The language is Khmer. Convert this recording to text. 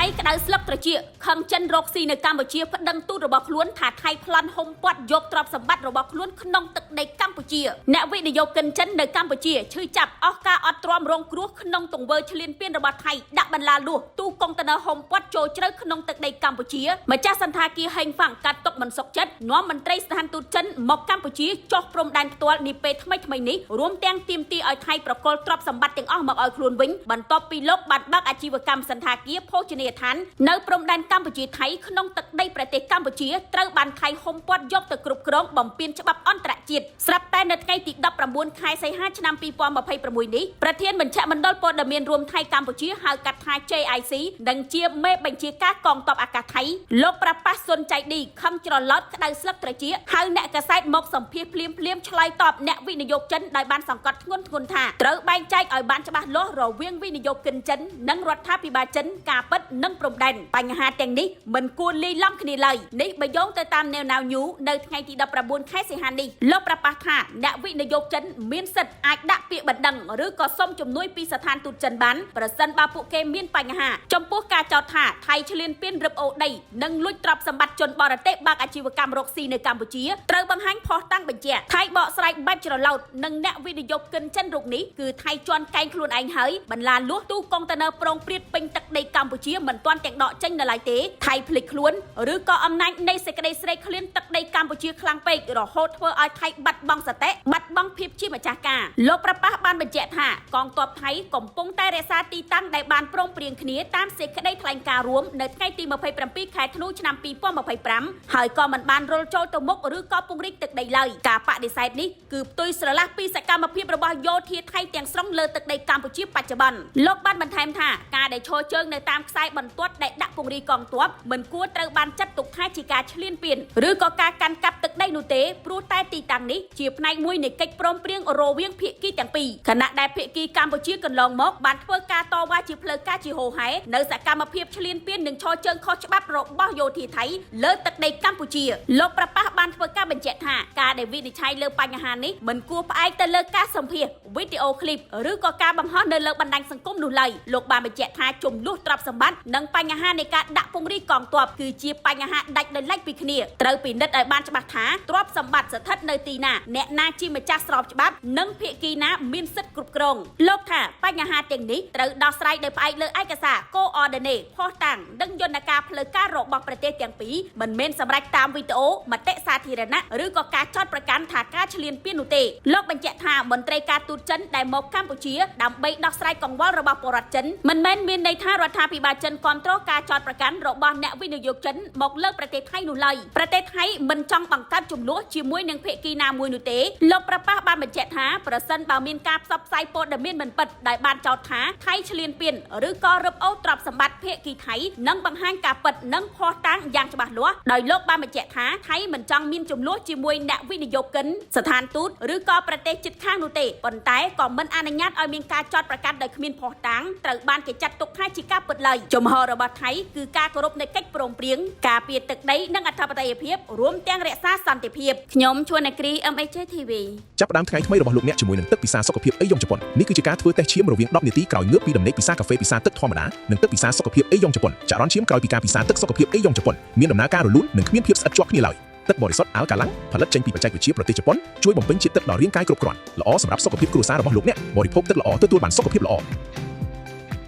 យក្តៅស្លឹកត្រចៀកខឹងចិនរកស៊ីនៅកម្ពុជាប្តឹងទូតរបស់ខ្លួនថាថៃប្លន់ហុំព័ទ្ធយកទ្រព្យសម្បត្តិរបស់ខ្លួនក្នុងទឹកដីកម្ពុជាអ្នកវិនិយោគិនចិននៅកម្ពុជាឈឺចាប់អស់ការអត់ទ្រាំរងគ្រោះក្នុងទង្វើឈ្លានពានរបស់ថៃដាក់បន្លាលួសទូកុងតឺន័រហុំព័ទ្ធចូលជ្រៅក្នុងទឹកដីកម្ពុជាម្ចាស់សន្តាគារហេងហ្វាំងកាត់ទុកមិនសុខចិត្តនាំមន្ត្រីស្ថានទូតចិនមកកម្ពុជាចុះព្រំដែនផ្ទាល់នាពេលថ្មីនេះរួមទាំងទាមទារឲ្យថៃប្រគល់ទ្រព្យសម្បត្តិទាំងអស់មកឲ្យខ្លួនវិញបន្ទាប់ពីលោកបានបើកអាជីវកម្មសន្តាគារភោជនីយដ្ឋាននៅព្រំដែនកម្ពុជាថៃក្នុងទឹកដីប្រទេសកម្ពុជាត្រូវបានថៃហុំព័ទ្ធយកទៅគ្រប់គ្រងបំពានច្បាប់អន្តរជាតិស្រាប់តែនៅថ្ងៃទី19ខែសីហាឆ្នាំ2026នេះប្រធានបញ្ជាមណ្ឌលព័ត៌មានរួមថៃកម្ពុជាហៅកាត់ថា JIC និងជាមេបញ្ជាការកងទ័ពអាកាសថៃលោកប្រប៉ាស់សុនចៃឌីខំច្រឡោតក្តៅស្លឹកត្រចៀកហៅអ្នកកាសែតមកសម្ភាសភ្លាមឆ្លើយតបអ្នកវិនិយោគចិនដោយបានសង្កត់ធ្ងន់ថាត្រូវបែងចែកឲ្យបានច្បាស់លាស់រវាងវិនិយោគិនចិននិងរដ្ឋាភិបាលចិនការពិតនិងព្រំដែនបញ្ហាទាំងនេះមិនគួរលាយឡំគ្នាឡើយនេះបើយោងទៅតាមNow Newsនៅថ្ងៃទី19ខែសីហានេះលោកប្រប៉ាស់ថាអ្នកវិនិយោគចិនមានសិទ្ធិអាចដាក់ពាក្យបណ្ដឹងឬក៏សុំជំនួយពីស្ថានទូតចិនបានប្រសិនបើពួកគេមានបញ្ហាចំពោះការចោទថាថៃឈ្លានពានរឹបអូសដីនិងលួចទ្រព្យសម្បត្តិជនបរទេសបើកអាជីវកម្មរកស៊ីនៅកម្ពុជាត្រូវបង្ហាញភស្តុតាងបញ្ជាក់ថៃបកស្រាយបែបច្រឡោតនិងអ្នកវិនិយោគិនចិនរូបនេះគឺថៃជន់កែងខ្លួនឯងហើយបន្លាលួសទូកុងតឺន័រប្រងព្រាតពេញទឹកដីកម្ពុជាមិនទាន់ទាំងដកចេញនៅឡើយទេថៃភ្លេចខ្លួនឬក៏អំណាចនៃសេចក្តីស្រេកឃ្លានទឹកដីកម្ពុជាខ្លាំងពេករហូតធ្វើឲ្យថៃបាត់បង់សតិបាត់បង់ភាពជាម្ចាស់ការលោកប្រប៉ាស់បានបញ្ជាក់ថាកងទ័ពថៃកំពុងតែរក្សាទីតាំងដែលបានព្រមព្រៀងគ្នាតាមសេចក្តីថ្លែងការណ៍រួមនៅថ្ងៃទី27ខែធ្នូឆ្នាំ2025ហើយក៏មិនបានរុលចូលទៅមុខឬក៏ពង្រីកទឹកដីឡើយការបដិសេធនេះគឺផ្ទុយស្រឡះពីសកម្មភាពរបស់យោធាថៃទាំងស្រុងលើទឹកដីកម្ពុជាបច្ចុប្បន្នលោកបានបន្ថែមថាការដែលឈរជើងនៅតាមខ្សែបន្ទាត់ដែលដាក់ពង្រីកកងទ័ពមិនគួរត្រូវបានចាត់ទុកថាជាការឈ្លានពានឬក៏ការកាន់កាប់ទឹកដីនោះទេព្រោះតែទីតាំងនេះជាផ្នែកមួយនៃកិច្ចព្រមព្រៀងរវាងភាគីទាំងពីរខណៈដែលភាគីកម្ពុជាកន្លងមកបានធ្វើការតវ៉ាជាផ្លូវការជាហូរហែនៅសកម្មភាពឈ្លានពាននិងឈរជើងខុសច្បាប់របស់យោធាថៃលើទឹកដីកម្ពុជាលោកប្រប៉ាស់បានធ្វើការបញ្ជាក់ថាការដែលវិនិច្ឆ័យលើបញ្ហានេះមិនគួរផ្អែកទៅលើការសម្ភាសវីដេអូឃ្លីបឬក៏ការបង្ហោះនៅលើបណ្ដាញសង្គមនោះឡើយលោកបានបញ្ជាក់ថាចំនួនទ្រព្យសម្បត្តិនិងបញ្ហានៃការដាក់ពង្រីកកងទ័ពគឺជាបញ្ហាដាច់ដោយឡែកពីគ្នាត្រូវពិនិត្យឲ្យបានច្បាស់ថាទ្រព្យសម្បត្តិស្ថិតនៅទីណាអ្នកណាជាម្ចាស់ស្របច្បាប់និងភាគីណាមានសិទ្ធិគ្រប់គ្រងលោកថាបញ្ហាទាំងនេះត្រូវដោះស្រាយដោយផ្អែកលើឯកសារ Coordinate ភស្តុតាងនិងយន្តការផ្លូវការរបស់ប្រទេសទាំងពីរមិនមែនសម្រេចតាមវីដេអូមតិសាធារណៈឬក៏ការចោទប្រកាន់ថាការឈ្លានពាននោះទេលោកបញ្ជាក់ថាមន្ត្រីការទូតចិនដែលមកកម្ពុជាដើម្បីដោះស្រាយកង្វល់របស់ប្រជាជនមិនមែនមានន័យថារដ្ឋាភិបាលចិនគ្រប់គ្រងការចោទប្រកាន់របស់អ្នកវិនិយោគចិនមកលើប្រទេសថៃនោះឡើយប្រទេសថៃមិនចង់បង្កើតចំនួនជាមួយនឹងភាគីណាមួយនោះទេលោកប្រប៉ាស់បានបញ្ជាក់ថាប្រសិនបើមានការផ្សព្វផ្សាយព័ត៌មានមិនពិតដែលបានចោទថាថៃឈ្លានពានឬក៏រឹបអូសទ្រព្យសម្បត្តិភាគីថៃនិងបង្ហាញការពិតនិងភស្តុតាងយ៉ាងច្បាស់លាស់ដោយលោកបានបញ្ជាក់ថាថៃមិនចង់មានចំនួនជាមួយអ្នកវិនិយោគិនស្ថានទូតឬក៏ប្រទេសជិតខាងនោះទេប៉ុន្តែក៏មិនអនុញ្ញាតឲ្យមានការចោទប្រកាន់ដោយគ្មានភស្តុតាងត្រូវបានគេចាត់ទុកថាជាការពិតឡើយជំហររបស់ថៃគឺការគោរពនៅកិច្ចព្រមព្រៀងការពារទឹកដីនិងអធិបតេយ្យភាពរួមទាំងរក្សាសន្តិភាពខ្ញុំជួនអគ្រី MHJ TV ចាប់ផ្ដើមថ្ងៃថ្មីរបស់លោកអ្នកជាមួយនឹងទឹកពិសាសុខភាពអេយ៉ុងជប៉ុននេះគឺជាការធ្វើតេស្តឈាមរវាង10នាទីក្រោយងើបពីដំណេកពិសាកាហ្វេពិសាទឹកធម្មតានិងទឹកពិសាសុខភាពអេយ៉ុងជប៉ុនចរន្តឈាមក្រោយពីការពិសាទឹកសុខភាពអេយ៉ុងជប៉ុនមានដំណើរការរលូននិងគ្មានភាពស្អិតជាប់គ្នាឡើយទឹកបរិសុទ្ធអាល់កាឡាំងផលិតចេញពីបច្ចេកវិទ្យាប្រទេសជប៉ុនជួយបំពេញជាតិទឹកដល់រាងកាយគ្រប់គ្រាន់ល្អសម្រាប់សុខភាពគ្រួសាររបស់លោកអ្នកបរិភោគទឹកល្អទទួលបានសុខភាពល្អ